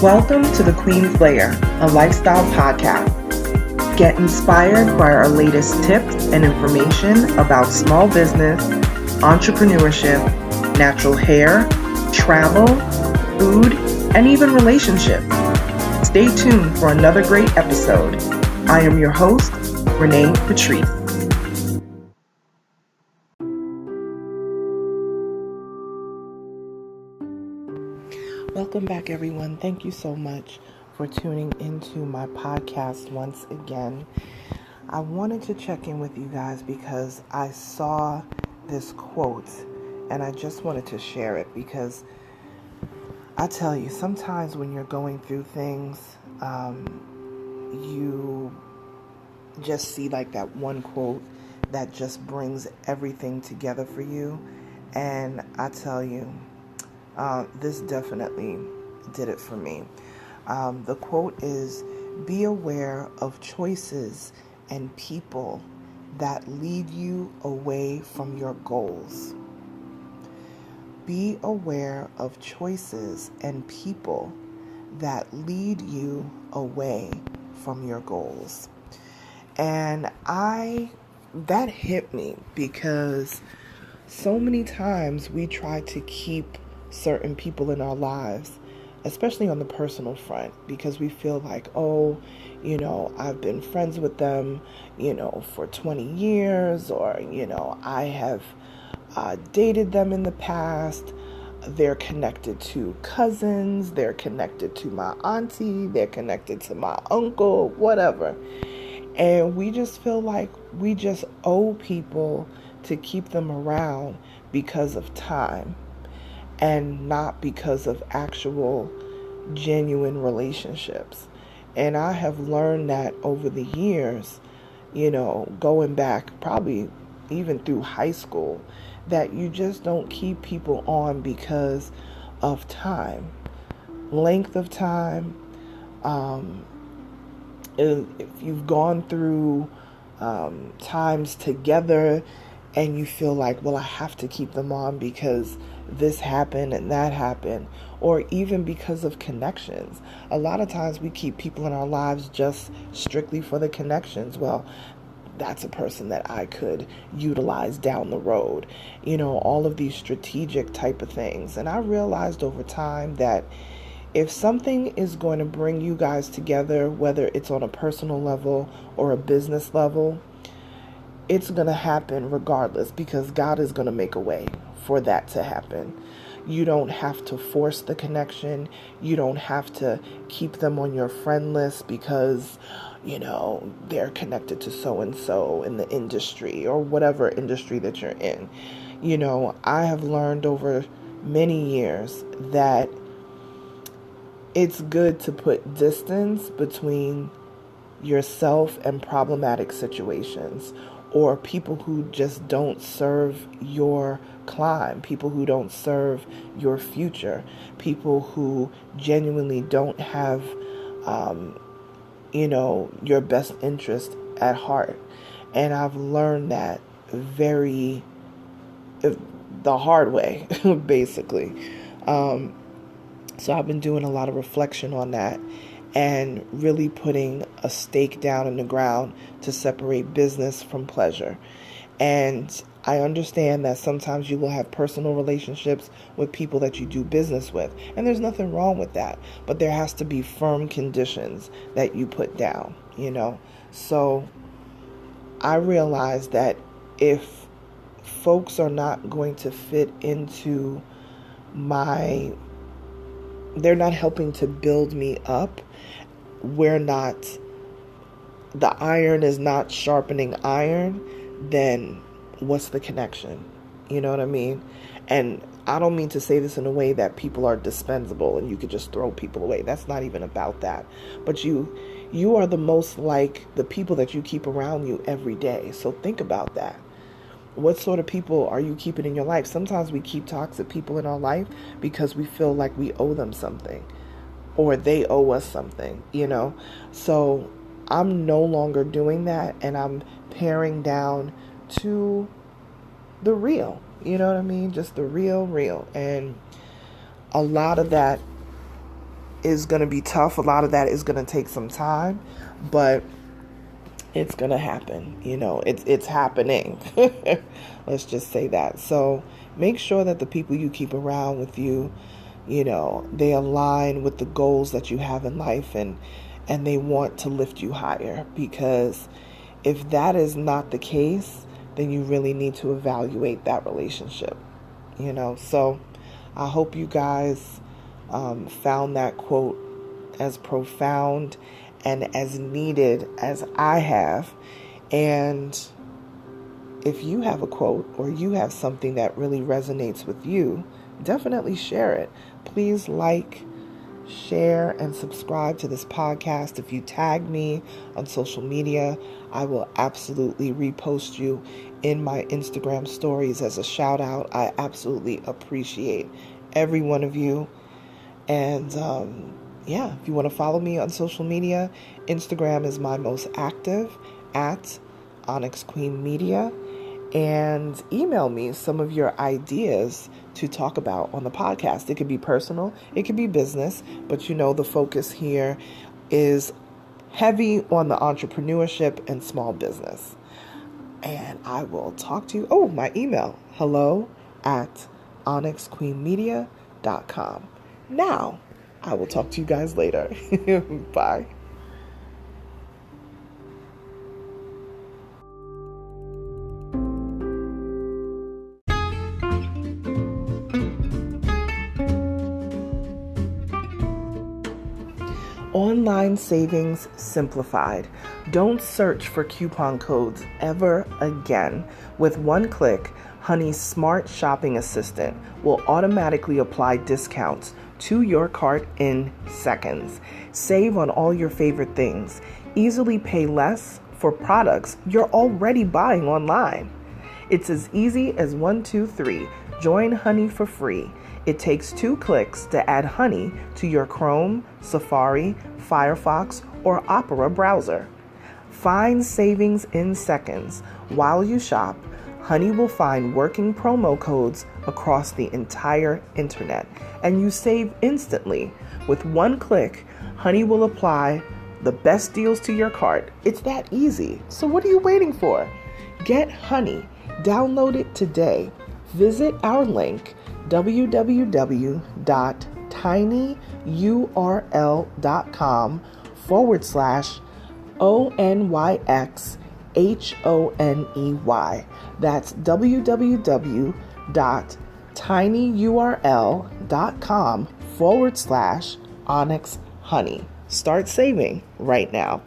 Welcome to the Queen's Lair, a lifestyle podcast. Get inspired by our latest tips and information about small business, entrepreneurship, natural hair, travel, food, and even relationships. Stay tuned for another great episode. I am your host, Renee Patrice. Welcome back, everyone. Thank you so much for tuning into my podcast once again. I wanted to check in with you guys because I saw this quote and I just wanted to share it because I tell you, sometimes when you're going through things, you just see like that one quote that just brings everything together for you. And I tell you, this definitely did it for me. The quote is, "Be aware of choices and people that lead you away from your goals." Be aware of choices and people that lead you away from your goals. And that hit me because so many times we try to keep certain people in our lives, especially on the personal front, because we feel like, I've been friends with them, for 20 years, or, I have dated them in the past. They're connected to cousins, they're connected to my auntie, they're connected to my uncle, whatever. And we just feel like we just owe people to keep them around because of time and not because of actual genuine relationships. And I have learned that over the years, going back probably even through high school, that you just don't keep people on because of time, length of time. If you've gone through times together and you feel like, well, I have to keep them on because this happened and that happened, or even because of connections. A lot of times we keep people in our lives just strictly for the connections. Well, that's a person that I could utilize down the road, all of these strategic type of things. And I realized over time that if something is going to bring you guys together, whether it's on a personal level or a business level, it's going to happen regardless, because God is going to make a way for that to happen. You don't have to force the connection. You don't have to keep them on your friend list because, they're connected to so-and-so in the industry or whatever industry that you're in. I have learned over many years that it's good to put distance between yourself and problematic situations, or people who just don't serve your climb, people who don't serve your future, people who genuinely don't have, your best interest at heart. And I've learned that the hard way, basically. So I've been doing a lot of reflection on that and really putting a stake down in the ground to separate business from pleasure. And I understand that sometimes you will have personal relationships with people that you do business with, and there's nothing wrong with that, but there has to be firm conditions that you put down, So I realize that if folks are not going to fit into they're not helping to build me up, the iron is not sharpening iron, then what's the connection? You know what I mean? And I don't mean to say this in a way that people are dispensable and you could just throw people away. That's not even about that. But you are the most like the people that you keep around you every day. So think about that. What sort of people are you keeping in your life? Sometimes we keep toxic people in our life because we feel like we owe them something or they owe us something, So I'm no longer doing that, and I'm paring down to the real, you know what I mean? Just the real. And a lot of that is going to be tough. A lot of that is going to take some time, but it's going to happen. It's happening. Let's just say that. So make sure that the people you keep around with you, they align with the goals that you have in life, and they want to lift you higher, because if that is not the case, then you really need to evaluate that relationship. So I hope you guys found that quote as profound and as needed as I have. And if you have a quote or you have something that really resonates with you, definitely share it. Please like, share, and subscribe to this podcast. If you tag me on social media, I will absolutely repost you in my Instagram stories as a shout out. I absolutely appreciate every one of you. And if you want to follow me on social media, Instagram is my most active, at Onyx Queen Media. And email me some of your ideas to talk about on the podcast. It could be personal, it could be business, but the focus here is heavy on the entrepreneurship and small business. And I will talk to you. Oh, my email, hello@onyxqueenmedia.com. Now, I will talk to you guys later. Bye. Online savings simplified. Don't search for coupon codes ever again. With one click, Honey's smart shopping assistant will automatically apply discounts to your cart in seconds. Save on all your favorite things. Easily pay less for products you're already buying online. It's as easy as 1, 2, 3. Join Honey for free. It takes 2 clicks to add Honey to your Chrome, Safari, Firefox, or Opera browser. Find savings in seconds. While you shop, Honey will find working promo codes across the entire internet, and you save instantly. With one click, Honey will apply the best deals to your cart. It's that easy. So what are you waiting for? Get Honey. Download it today. Visit our link, www.tinyurl.com/ONYXHONEY. That's www.tinyurl.com/Onyx Honey. Start saving right now.